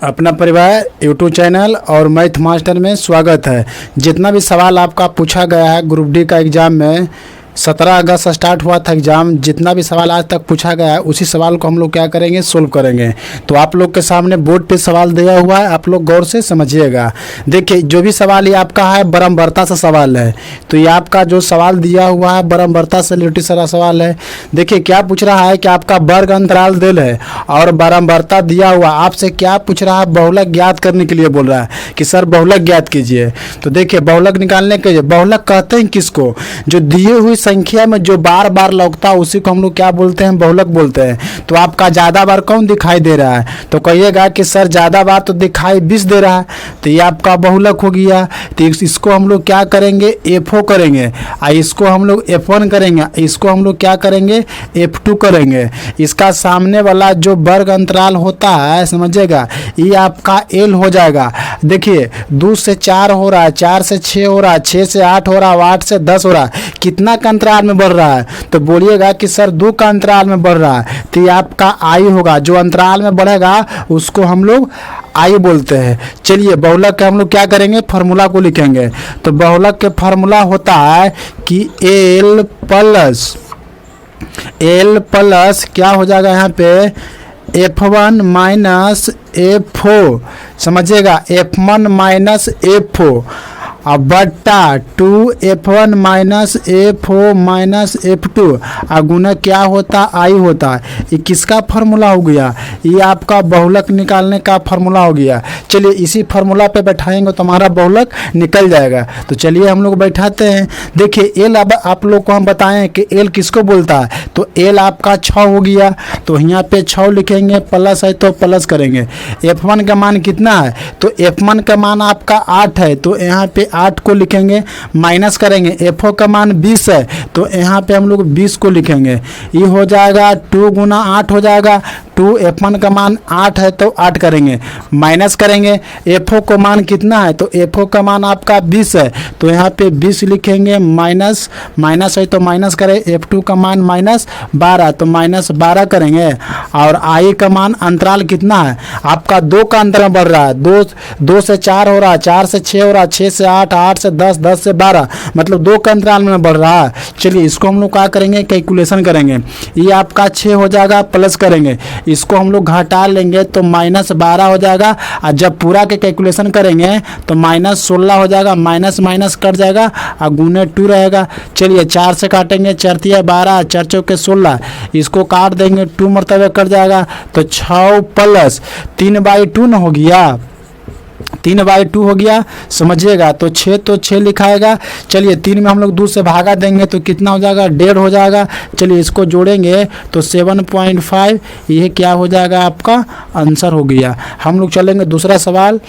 अपना परिवार YouTube channel और मैथ मास्टर में स्वागत है। जितना भी सवाल आपका पूछा गया है ग्रुप डी का एग्ज़ाम में 17 अगस्त स्टार्ट हुआ था एग्ज़ाम। जितना भी सवाल आज तक पूछा गया है उसी सवाल को हम लोग क्या करेंगे, सोल्व करेंगे। तो आप लोग के सामने बोर्ड पे सवाल दिया हुआ है, आप लोग गौर से समझिएगा। देखिए जो भी सवाल ये आपका है बरम्बारता से सवाल है। तो ये आपका जो सवाल दिया हुआ है बरम्बारता से रिलेटेड सारा सवाल है। देखिए क्या पूछ रहा है कि आपका वर्ग अंतराल दिल है और बरम्बारता दिया हुआ। आपसे क्या पूछ रहा है, बहुलक ज्ञात करने के लिए बोल रहा है कि सर बहुलक ज्ञात कीजिए। तो देखिए बहुलक निकालने के लिए, बहुलक कहते हैं किसको, जो दिए हुई संख्या में जो बार बार लौटता है उसी को हम लोग क्या बोलते हैं, बहुलक बोलते हैं। तो आपका ज़्यादा बार कौन दिखाई दे रहा है, तो कहिएगा कि सर ज़्यादा बार तो दिखाई 20 दे रहा है, तो ये आपका बहुलक हो गया। तो इसको हम लोग क्या करेंगे, F0 करेंगे, इसको हम लोग F1 करेंगे, इसको हम लोग क्या करेंगे, F2 करेंगे। इसका सामने वाला जो वर्ग अंतराल होता है समझिएगा, ये आपका L हो जाएगा। देखिए 2 से 4 हो रहा है, 4 से 6 हो रहा है, 6 से 8 हो रहा है, 8 से 10 हो रहा है। कितना का अंतराल में बढ़ रहा है, तो बोलिएगा कि सर 2 का अंतराल में बढ़ रहा है। तो ये आपका आई होगा, जो अंतराल में बढ़ेगा उसको हम लोग आई बोलते हैं। चलिए बहुलक के हम लोग क्या करेंगे, फार्मूला को लिखेंगे। तो बहुलक के फार्मूला होता है कि L प्लस क्या हो जाएगा यहाँ पे, F1 माइनस F4, समझिएगा F1 माइनस F4 अब बट्टा 2F1 minus F4 minus F2 गुना क्या होता, आई होता है। ये किसका फार्मूला हो गया, ये आपका बहुलक निकालने का फार्मूला हो गया। चलिए इसी फार्मूला पे बैठाएंगे तो हमारा बहुलक निकल जाएगा। तो चलिए हम लोग बैठाते हैं। देखिए L, अब आप लोग को हम बताएं कि L किसको बोलता है, तो L आपका 6 हो गया। तो यहाँ पे 6 लिखेंगे, प्लस है तो प्लस करेंगे। F1 का मान कितना है, तो F1 का मान आपका 8 है, तो यहाँ पे 8 को लिखेंगे, माइनस करेंगे। F4 का मान 20 है, तो यहाँ पे हम लोग 20 को लिखेंगे। ये हो जाएगा 2 गुना 8 हो जाएगा। 2F1 का मान 8 है तो 8 करेंगे, माइनस करेंगे। F4 का मान कितना है, तो F4 का मान आपका 20 है, तो यहाँ पे 20 लिखेंगे, माइनस माइनस है तो माइनस करें। F2 का मान माइनस 12, तो माइनस 12 करेंगे। और आई का मान अंतराल कितना है आपका, 2 का अंतराल बढ़ रहा है। 2 से 4 हो रहा है, 4 से 6 हो रहा है, 6 से 8, 8 से 10, 10 से 12, मतलब 2 का अंतराल में बढ़ रहा है। चलिए इसको हम लोग क्या करेंगे, कैलकुलेशन करेंगे। ये आपका 6 हो जाएगा, प्लस करेंगे, इसको हम लोग घटा लेंगे तो माइनस 12 हो जाएगा। और जब पूरा के कैलकुलेशन करेंगे तो माइनस 16 हो जाएगा, माइनस माइनस कट जाएगा और गुने 2 रहेगा। चलिए 4 से काटेंगे, 4 तिया 12, 4 चौके 16, इसको काट देंगे, 2 मरतबे कट जाएगा। तो 6 प्लस 3/2 न हो गया, 3/2 हो गया, समझिएगा। तो 6 तो 6 लिखाएगा। चलिए 3 में हम लोग 2 से भागा देंगे तो कितना हो जाएगा, 1.5 हो जाएगा। चलिए इसको जोड़ेंगे तो 7.5, ये क्या हो जाएगा, आपका आंसर हो गया। हम लोग चलेंगे दूसरा सवाल।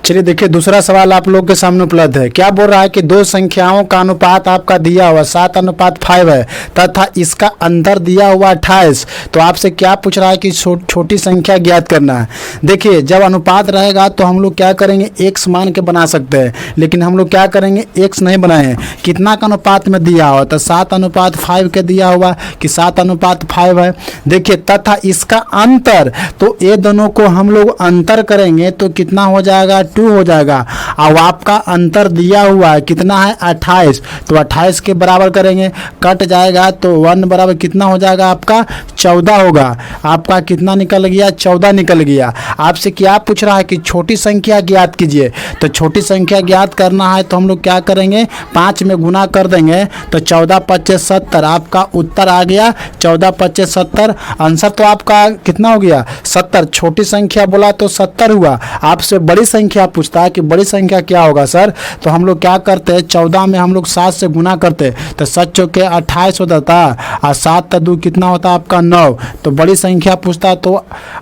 चलिए देखिए दूसरा सवाल आप लोग के सामने उपलब्ध है। क्या बोल रहा है कि दो संख्याओं का अनुपात आपका दिया हुआ 7:5 है तथा इसका अंतर दिया हुआ 28। तो आपसे क्या पूछ रहा है कि छोटी संख्या ज्ञात करना है। देखिए जब अनुपात रहेगा तो हम लोग क्या करेंगे, x मान के बना सकते हैं, लेकिन हम लोग क्या करेंगे, x नहीं बनाए हैं। कितना का अनुपात में दिया हुआ, तो 7:5 के दिया हुआ कि 7:5 है। देखिए तथा इसका अंतर, तो ये दोनों को हम लोग अंतर करेंगे तो कितना हो जाएगा, 2 हो जाएगा। अब आपका अंतर दिया हुआ है कितना है, 28, तो 28 के बराबर करेंगे, कट जाएगा तो 1 बराबर कितना हो जाएगा, आपका 14 होगा। आपका कितना निकल गया, 14 निकल गया। आपसे क्या पूछ रहा है कि छोटी संख्या ज्ञात कीजिए। तो छोटी संख्या ज्ञात करना है तो हम लोग क्या करेंगे, 5 में गुना कर देंगे तो 14×5 = 70। आपका उत्तर आ गया 14×5 = 70। आंसर तो आपका कितना हो गया, 70। छोटी संख्या बोला तो 70 हुआ। आपसे बड़ी संख्या पूछता है कि बड़ी संख्या क्या होगा सर, तो हम लोग क्या करते हैं, 14 में हम लोग 7 से गुना करते तो 7 चौके 28 होता था, और 7 × 2 कितना होता आपका 9। तो बड़ी संख्या पूछता तो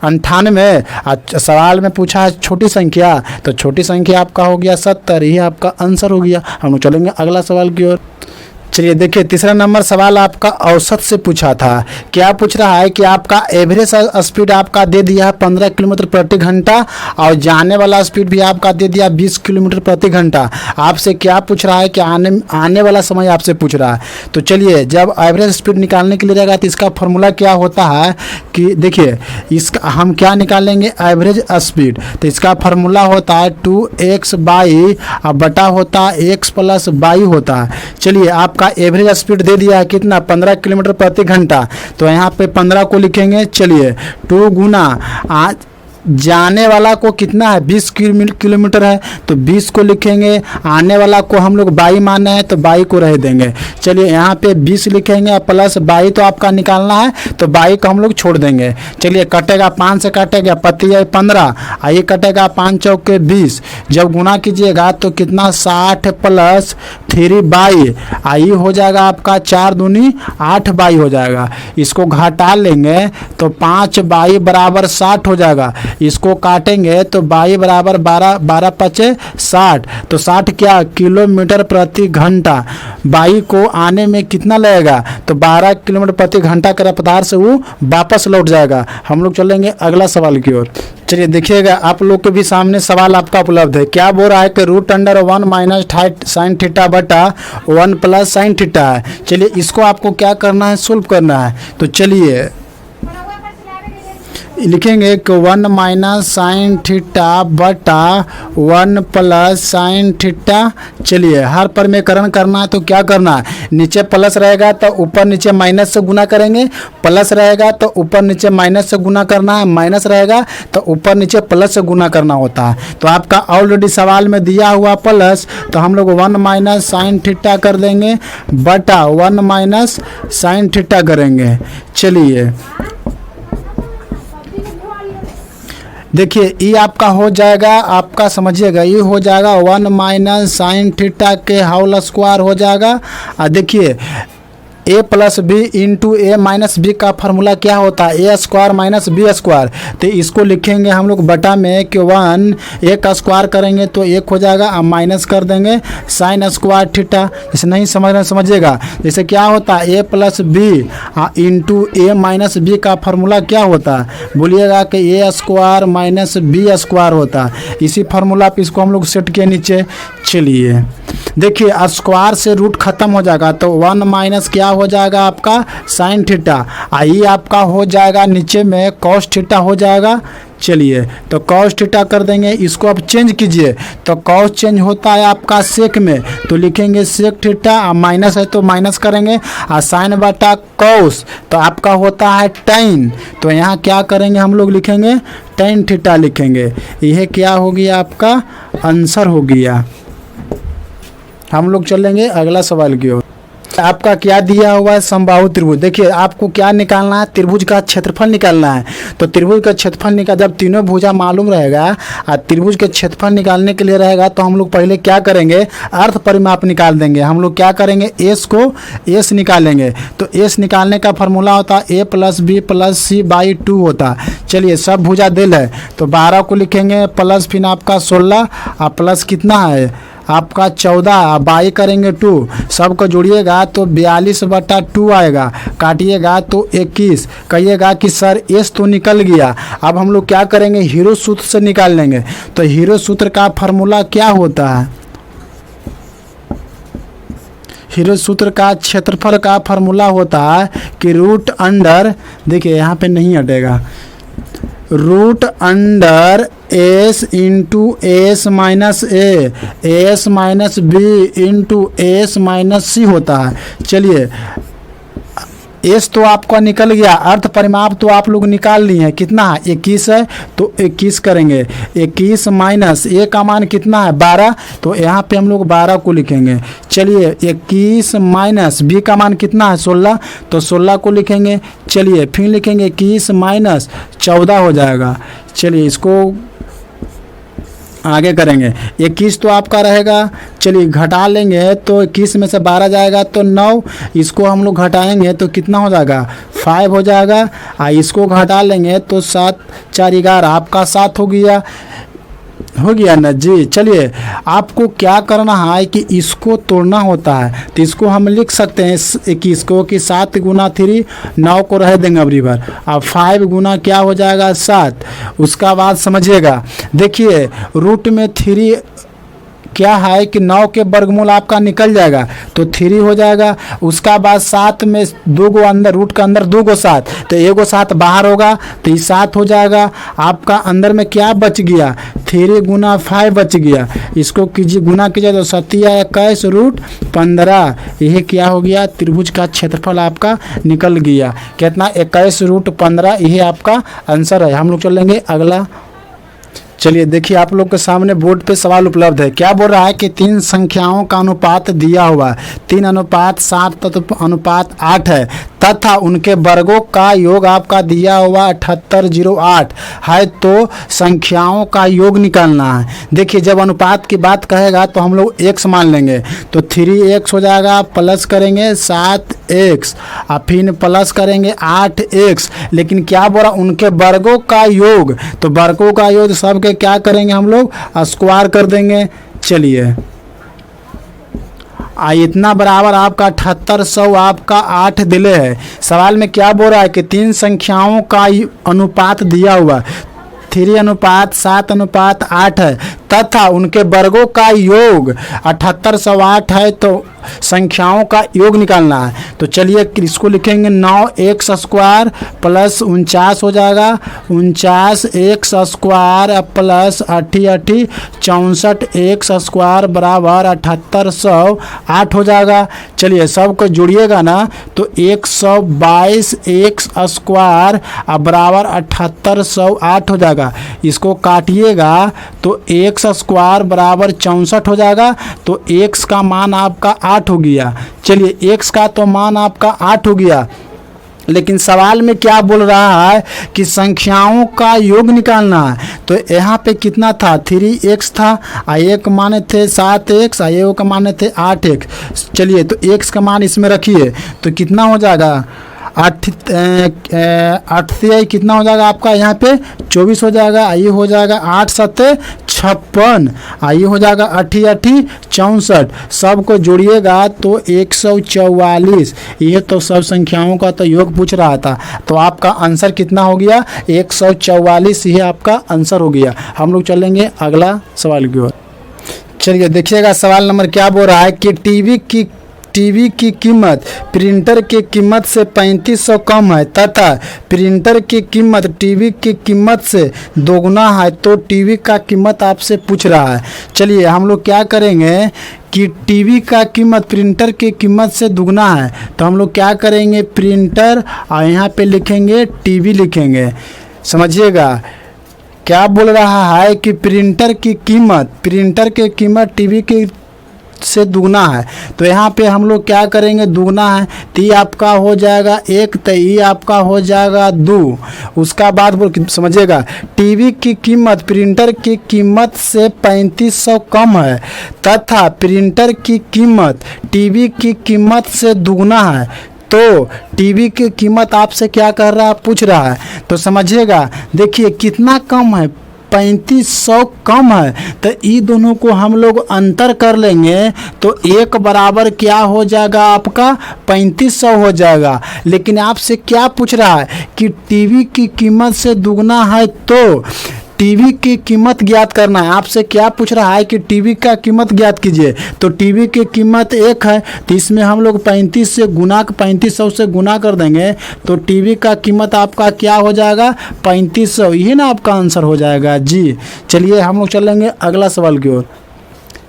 98। सवाल में पूछा है छोटी संख्या, तो छोटी संख्या आपका हो गया 70, ये आपका आंसर हो गया। हम लोग चलेंगे अगला सवाल की ओर। चलिए देखिए, तीसरा नंबर सवाल आपका औसत से पूछा था। क्या पूछ रहा है कि आपका एवरेज स्पीड आपका दे दिया है 15 किलोमीटर प्रति घंटा और जाने वाला स्पीड भी आपका दे दिया 20 किलोमीटर प्रति घंटा। आपसे क्या पूछ रहा है कि आने वाला समय आपसे पूछ रहा है। तो चलिए, जब एवरेज स्पीड निकालने के लिए रहेगा तो इसका फॉर्मूला क्या होता है कि देखिए, इसका हम क्या निकालेंगे, एवरेज स्पीड। तो इसका फॉर्मूला होता है 2x बाई बटा होता है x प्लस बाई होता है। चलिए, आपका एवरेज स्पीड दे दिया है कितना, 15 किलोमीटर प्रति घंटा। तो यहाँ पे 15 को लिखेंगे। चलिए, 2 गुना जाने वाला को कितना है, 20 किलोमीटर है, तो 20 को लिखेंगे। आने वाला को हम लोग 22 माने हैं तो 22 को रह देंगे। चलिए, यहाँ पे 20 लिखेंगे प्लस 22 तो आपका निकालना है, तो 22 को हम लोग छोड़ देंगे। चलिए, कटेगा 5 से कटेगा, पति है 15, ये कटेगा 5 चौक के 20। जब गुना कीजिएगा तो कितना, 60 प्लस 3 22, आई हो जाएगा आपका 4 दूनी 8 22 हो जाएगा। इसको घटा लेंगे तो 5 22 बराबर 60 हो जाएगा। इसको काटेंगे तो 22 बराबर 12, 12 पचे 60, तो 60 क्या, किलोमीटर प्रति घंटा। 22 को आने में कितना लगेगा, तो 12 किलोमीटर प्रति घंटा के रफ्तार से वो वापस लौट जाएगा। हम लोग चलेंगे अगला सवाल की ओर। चलिए देखिएगा, आप लोग के भी सामने सवाल आपका उपलब्ध है। क्या बोल रहा है कि √1 माइनस साइन थीटा बटा 1 प्लस साइन थीटा है। चलिए, इसको आपको क्या करना है, सोल्व करना है। तो चलिए लिखेंगे कि 1 माइनस साइन थीटा बटा 1 प्लस साइन थीटा। चलिए, हर परमेकरण करना है तो क्या करना है, नीचे प्लस रहेगा तो ऊपर नीचे माइनस से गुना करेंगे, प्लस रहेगा तो ऊपर नीचे माइनस से गुना करना है, माइनस रहेगा तो ऊपर नीचे प्लस से गुना करना होता है। तो आपका ऑलरेडी सवाल में दिया हुआ प्लस, तो हम लोग 1 माइनस साइन थीटा कर देंगे बटा 1 माइनस साइन थीटा करेंगे। चलिए देखिए, ये आपका हो जाएगा, आपका समझिएगा, ये हो जाएगा 1 माइनस साइन थीटा के होल स्क्वायर हो जाएगा। और देखिए, a plus B into A minus B का फार्मूला क्या होता है, A square minus B square. तो इसको लिखेंगे हम लोग बटा में कि 1 ए का स्क्वायर करेंगे तो 1 हो जाएगा, अब माइनस कर देंगे साइन स्क्वायर थीटा। जैसे नहीं समझना समझिएगा, जैसे क्या होता है, A plus B into A minus B का फार्मूला क्या होता है, बोलिएगा कि ए स्क्वायर माइनस बी स्क्वायर होता है। इसी फार्मूला पे इसको हम लोग सेट किए नीचे। चलिए देखिए, स्क्वायर से रूट खत्म हो जाएगा तो 1 माइनस क्या हो जाएगा आपका साइन थीटा, आई आपका हो जाएगा नीचे में कॉस थीटा हो जाएगा। चलिए, तो कॉस थीटा कर देंगे। इसको अब चेंज कीजिए तो कॉस चेंज होता है आपका सेक में, तो लिखेंगे सेक थीटा, माइनस है तो माइनस करेंगे, और साइन बटा कॉस तो आपका होता है टेन। तो यहाँ क्या करेंगे, हम लोग लिखेंगे टेन थीटा लिखेंगे। यह क्या हो गया, आपका आंसर हो गया। हम लोग चलेंगे अगला सवाल की ओर। आपका क्या दिया हुआ है, समबाहु त्रिभुज। देखिए, आपको क्या निकालना है, त्रिभुज का क्षेत्रफल निकालना है। तो त्रिभुज का क्षेत्रफल निकाल, जब तीनों भुजा मालूम रहेगा और त्रिभुज के क्षेत्रफल निकालने के लिए रहेगा तो हम लोग पहले क्या करेंगे, अर्थ परिमाप निकाल देंगे। हम लोग क्या करेंगे, एस को एस निकालेंगे। तो एस निकालने का फॉर्मूला होता है A plus B plus C by 2 होता है। चलिए, सब भुजा दिल है तो 12 को लिखेंगे प्लस फिर आपका 16 और प्लस कितना है आपका 14, बाई करेंगे 2, सबको जोड़िएगा तो 42 बटा 2 आएगा, काटिएगा तो 21। कहिएगा कि सर एस तो निकल गया। अब हम लोग क्या करेंगे, हीरो सूत्र से निकाल लेंगे। तो हीरो सूत्र का फॉर्मूला क्या होता है, हीरो सूत्र का क्षेत्रफल का फॉर्मूला होता है कि रूट अंडर, देखिए यहाँ पे नहीं हटेगा, root under S into S minus A, S minus B into S minus C होता है। चलिए, एस तो आपका निकल गया, अर्थ परिमाप तो आप लोग निकाल लिए हैं, कितना है 21 है तो 21 करेंगे। 21 माइनस ए का मान कितना है 12, तो यहाँ पे हम लोग 12 को लिखेंगे। चलिए, 21 माइनस बी का मान कितना है 16, तो 16 को लिखेंगे। चलिए, फिर लिखेंगे 21 माइनस 14 हो जाएगा। चलिए, इसको आगे करेंगे। 21 तो आपका रहेगा, चलिए घटा लेंगे तो 21 में से 12 जाएगा तो 9, इसको हम लोग घटाएंगे तो कितना हो जाएगा 5 हो जाएगा। इसको घटा लेंगे तो 7 4 11 आपका 7 हो गया। हो गया ना जी। चलिए आपको क्या करना है कि इसको तोड़ना होता है, तो इसको हम लिख सकते हैं 21 को कि 7 गुना 3, 9 को रह देंगे अब रिवर। अब 5 गुना क्या हो जाएगा 7। उसका बाद समझिएगा, देखिए रूट में 3 क्या है कि 9 के वर्गमूल आपका निकल जाएगा तो 3 हो जाएगा। उसका बाद 7 में 2 गो अंदर, रूट का अंदर 2 गो 7, तो 1 गो 7 बाहर होगा तो ये 7 हो जाएगा। आपका अंदर में क्या बच गया 3 गुना 5 बच गया। इसको कीजिए, गुना कीजिए तो 7 रूट 15। यही क्या हो गया, त्रिभुज का क्षेत्रफल आपका निकल गया। कितना 21 रूट 15, यही आपका आंसर है। हम लोग चलेंगे अगला। चलिए देखिए आप लोग के सामने बोर्ड पे सवाल उपलब्ध है। क्या बोल रहा है कि 3 संख्याओं का अनुपात दिया हुआ 3:7 तथा अनुपात 8 है तथा उनके वर्गों का योग आपका दिया हुआ 7808 है, तो संख्याओं का योग निकालना है। देखिए जब अनुपात की बात कहेगा तो हम लोग x मान लेंगे, तो 3x हो जाएगा, प्लस करेंगे 7x और फिर प्लस करेंगे 8x। लेकिन क्या बोला उनके वर्गों का योग, तो वर्गों का योग सबके क्या करेंगे हम लोग स्क्वायर कर देंगे। चलिए इतना बराबर आपका 7800 आपका 8 दिले है। सवाल में क्या बोल रहा है कि 3 संख्याओं का अनुपात दिया हुआ 3:7:8 है तथा उनके वर्गों का योग 7808 है, तो संख्याओं का योग निकालना है। तो चलिए इसको लिखेंगे 9x स्क्वायर प्लस 49 हो जाएगा, 49x square plus 88 64x square बराबर 7808 हो जाएगा। चलिए सबको जोड़िएगा ना तो 122x स्क्वायर बराबर 7808 हो जाएगा। इसको काटिएगा तो x स्क्वायर बराबर 64 हो जाएगा, तो x का मान आपका 8 हो गया। चलिए x का तो मान आपका 8 हो गया, लेकिन सवाल में क्या बोल रहा है कि संख्याओं का योग निकालना है। तो यहाँ पे कितना था 3x था, एक माने थे 7x, एक का माने थे 8x। चलिए तो x का मान इसमें रखिए तो कितना हो जाएगा 8 से कितना हो जाएगा आपका यहाँ पे 24 हो जाएगा। ये हो जाएगा 8 7 56, ये हो जाएगा 8 8 64। सबको जोड़िएगा तो 144। ये तो सब संख्याओं का तो योग पूछ रहा था, तो आपका आंसर कितना हो गया 144। ये आपका आंसर हो गया। हम लोग चलेंगे अगला सवाल की ओर। चलिए देखिएगा सवाल नंबर क्या बोल रहा है कि टीवी की कीमत प्रिंटर की कीमत से 3500 कम है तथा प्रिंटर की कीमत टीवी की कीमत से दोगुना है, तो टीवी का कीमत आपसे पूछ रहा है। चलिए हम लोग क्या करेंगे कि टीवी का कीमत प्रिंटर की कीमत से दुगना है, तो हम लोग क्या करेंगे प्रिंटर और यहाँ पे लिखेंगे टीवी लिखेंगे। समझिएगा क्या बोल रहा है कि प्रिंटर की कीमत टीवी की से दुगना है, तो यहाँ पे हम लोग क्या करेंगे दुगना है तो ये आपका हो जाएगा 1, तो ये आपका हो जाएगा 2। उसका बाद बोल समझिएगा टीवी की कीमत प्रिंटर की कीमत से 3500 कम है तथा प्रिंटर की कीमत टीवी की कीमत से दुगना है, तो टीवी की कीमत आपसे क्या कर रहा है पूछ रहा है। तो समझिएगा देखिए कितना कम है 3500 कम है, तो ये दोनों को हम लोग अंतर कर लेंगे तो एक बराबर क्या हो जाएगा आपका 3500 हो जाएगा। लेकिन आपसे क्या पूछ रहा है कि टीवी की कीमत से दुगना है, तो टीवी की कीमत ज्ञात करना है। आपसे क्या पूछ रहा है कि टीवी का कीमत ज्ञात कीजिए, तो टीवी की कीमत 1 है तो इसमें हम लोग 3500 से गुना कर देंगे तो टीवी का कीमत आपका क्या हो जाएगा 3500। यही ना आपका आंसर हो जाएगा जी। चलिए हम लोग चलेंगे अगला सवाल की ओर।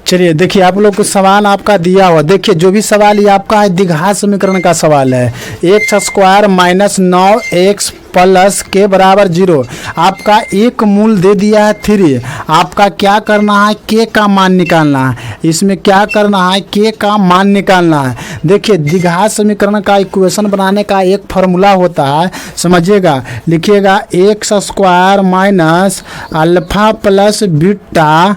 चलिए देखिए आप लोग को सवाल आपका दिया हुआ, देखिए जो भी सवाल ये आपका है द्विघात समीकरण का सवाल है। x square minus 9x plus के बराबर 0। आपका एक मूल दे दिया है 3। आपका क्या करना है k का मान निकालना है। इसमें क्या करना है k का मान निकालना है। देखिए द्विघात समीकरण का इक्वेशन बनाने का एक फार्मूला होता है, समझिएगा। लिखिएगा x square minus alpha plus beta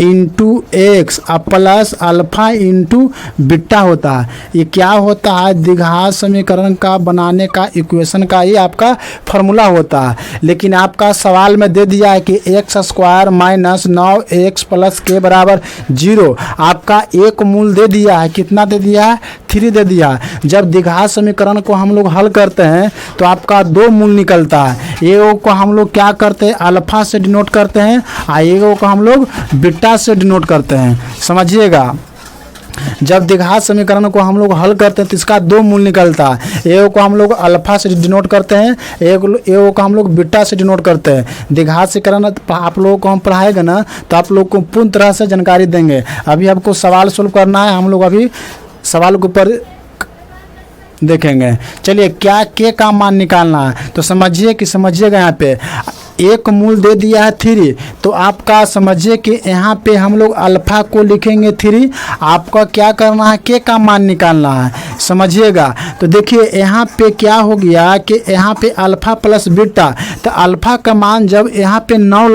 into x plus alpha into beta होता है। ये क्या होता है, द्विघात समीकरण का बनाने का इक्वेशन का ये आपका फॉर्मूला होता है। लेकिन आपका सवाल में दे दिया है कि x square minus 9x plus के बराबर 0। आपका एक मूल दे दिया है, कितना दे दिया है, 3 दे दिया है। जब द्विघात समीकरण को हम लोग हल करते हैं तो आपका 2 मूल निकलता है। एगो को हम लोग क्या करते हैं, अल्फा से डिनोट करते हैं, और एगो को हम लोग बीटा से डिनोट करते हैं। समझिएगा, जब द्विघात समीकरण को हम लोग हल करते हैं तो इसका 2 मूल निकलता है। एगो को हम लोग अल्फा से डिनोट करते हैं, एगो को हम लोग बीटा से डिनोट करते हैं। द्विघात समीकरण आप लोगों को हम पढ़ाएगा ना तो आप लोग को पूर्ण तरह से जानकारी देंगे। अभी आपको सवाल सोल्व करना है, हम लोग अभी सवाल के ऊपर देखेंगे। चलिए, क्या के का मान निकालना है तो समझिएगा यहाँ पे एक मूल दे दिया है 3, तो आपका समझिए कि यहाँ पे हम लोग अल्फा को लिखेंगे 3। आपका क्या करना है, के का मान निकालना है। समझिएगा, तो देखिए यहाँ पे क्या हो गया कि यहाँ पे अल्फा प्लस बीटा, तो अल्फा का मान जब यहाँ पे 9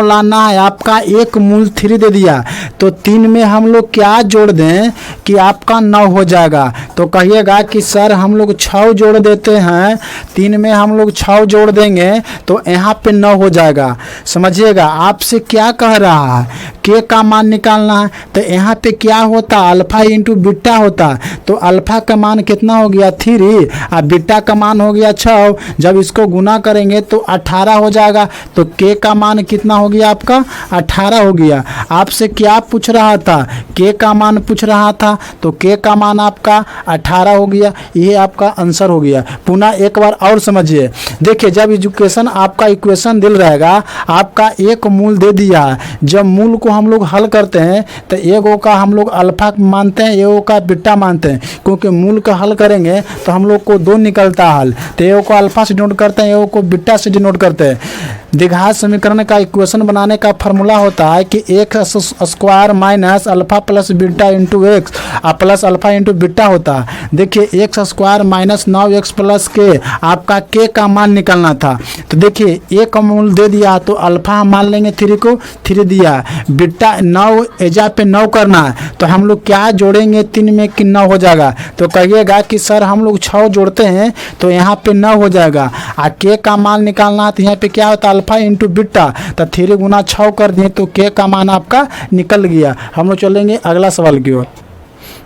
लाना है, आपका एक मूल 3 दे दिया, तो 3 में हम लोग क्या जोड़ दें कि आपका 9 हो जाएगा। तो कहिएगा कि सर हम लोग 6 जोड़ देते हैं, 3 में हम लोग 6 जोड़ देंगे तो यहाँ पे 9 हो जाएगा। समझिएगा, आपसे क्या कह रहा है, के का मान निकालना है। तो यहाँ पे क्या होता, अल्फा इंटू बीटा होता। तो अल्फा का मान कितना हो गया 3 और बीटा का मान हो गया 6। जब इसको गुना करेंगे तो 18 हो जाएगा। तो के का मान कितना हो गया आपका, 18 हो गया। आपसे क्या पूछ रहा था, के का मान पूछ रहा था, तो के का मान आपका 18 हो गया। ये आपका आंसर हो गया। पुनः एक बार और समझिए, देखिए जब एजुकेशन आपका इक्वेशन दिल रहेगा, आपका एक मूल दे दिया है। जब मूल को हम लोग हल करते हैं तो एगो का हम लोग अल्फा मानते हैं, एगो का बीटा मानते हैं, क्योंकि मूल का हल करेंगे तो हम लोग को 2 निकलता हल। तो एगो को अल्फा से डिनोट करते हैं, एगो को बीटा से डिनोट करते हैं। द्विघात समीकरण का इक्वेशन बनाने का फॉर्मूला होता है कि x square minus alpha plus beta into x plus alpha into beta होता है। देखिए x square minus 9x plus के, आपका के का मान निकालना था। तो देखिए एक मूल दे दिया तो अल्फा हम मान लेंगे 3 को, 3 दिया। बीटा 9 एजा पे 9 करना है, तो हम लोग क्या जोड़ेंगे 3 में कि 9 हो जाएगा। तो कहिएगा कि सर हम लोग 6 जोड़ते हैं तो यहाँ पे 9 हो जाएगा। के का मान निकालना है तो यहाँ पे क्या होता है, अल्फा इंटू बीटा, तो 3 गुना 6 कर दिए तो के का मान आपका निकल गया। हम लोग चलेंगे अगला सवाल की ओर।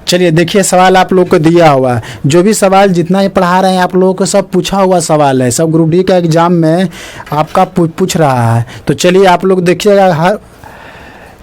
चलिए देखिए, सवाल आप लोग को दिया हुआ है। जो भी सवाल जितना ही पढ़ा रहे हैं आप लोगों को सब पूछा हुआ सवाल है, सब ग्रुप डी का एग्जाम में आपका पूछ रहा है। तो चलिए आप लोग देखिएगा,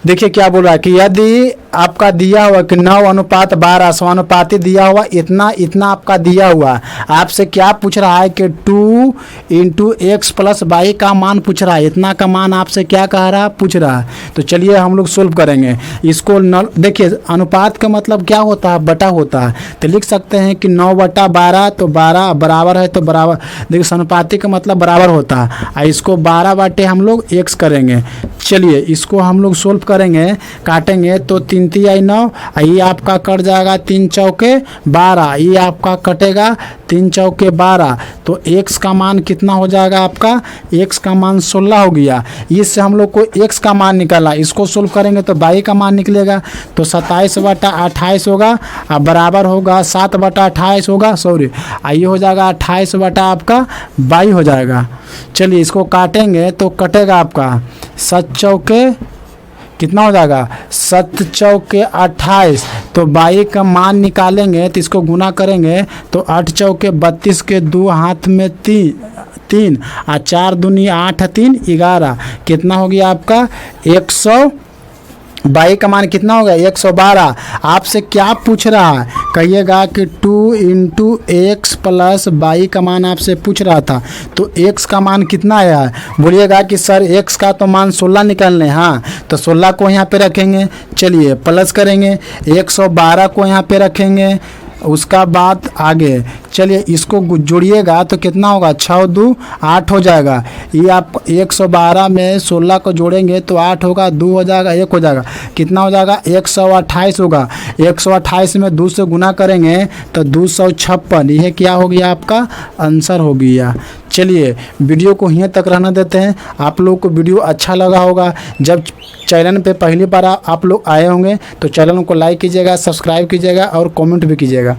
देखिए क्या बोल रहा है कि यदि आपका दिया हुआ कि 9:12 समानुपाती दिया हुआ, इतना आपका दिया हुआ, आपसे क्या पूछ रहा है कि 2 इंटू एक्स प्लस वाई का मान पूछ रहा है। इतना का मान आपसे क्या कह रहा है, पूछ रहा है। तो चलिए हम लोग सोल्व करेंगे इसको। देखिए अनुपात का मतलब क्या होता है, बटा होता है। तो लिख सकते हैं कि 9/12, तो 12 बराबर है तो बराबर, देखिए समानुपाती का मतलब बराबर होता है। इसको 12 बाटे हम लोग एक्स करेंगे। चलिए इसको हम लोग सोल्व करेंगे, काटेंगे तो 3 3 9, ये आपका कट जाएगा 3 चौके 12, ये आपका कटेगा 3 चौके 12। तो x का मान कितना हो जाएगा आपका, x का मान 16 हो गया। इससे हम लोग को x का मान निकाला, इसको सोल्व करेंगे तो y का मान निकलेगा। तो 27/28 होगा और बराबर होगा 7/28 होगा, सॉरी ये हो जाएगा 28 आपका 22 हो जाएगा। चलिए इसको काटेंगे तो कटेगा आपका 7 चौके कितना हो जाएगा, 7 चौके 28। तो 22 का मान निकालेंगे तो इसको गुना करेंगे तो 8 चौके 32 के 2 हाथ में 3 और 4 दूनी 8 3 11, कितना हो गया आपका 122 का मान कितना होगा 112। आपसे क्या पूछ रहा है, कहिएगा कि 2 इंटू एक्स प्लस 22 का मान आपसे पूछ रहा था। तो x का मान कितना आया है, बोलिएगा कि सर x का तो मान 16 निकालने। हाँ तो 16 को यहाँ पे रखेंगे, चलिए प्लस करेंगे 112 को यहाँ पे रखेंगे, उसका बाद आगे चलिए इसको जोड़िएगा तो कितना होगा, 6 2 8 हो जाएगा। ये आप 112 में 16 को जोड़ेंगे तो 8 होगा, 2 हो जाएगा, 1 हो जाएगा, कितना हो जाएगा 128 होगा। 128 में 2 से गुना करेंगे तो 256। यह क्या हो गया, आपका आंसर हो गया। चलिए वीडियो को यहीं तक रहना देते हैं। आप लोग को वीडियो अच्छा लगा होगा। जब चैनल पे पहली बार आप लोग आए होंगे तो चैनल को लाइक कीजिएगा, सब्सक्राइब कीजिएगा और कमेंट भी कीजिएगा।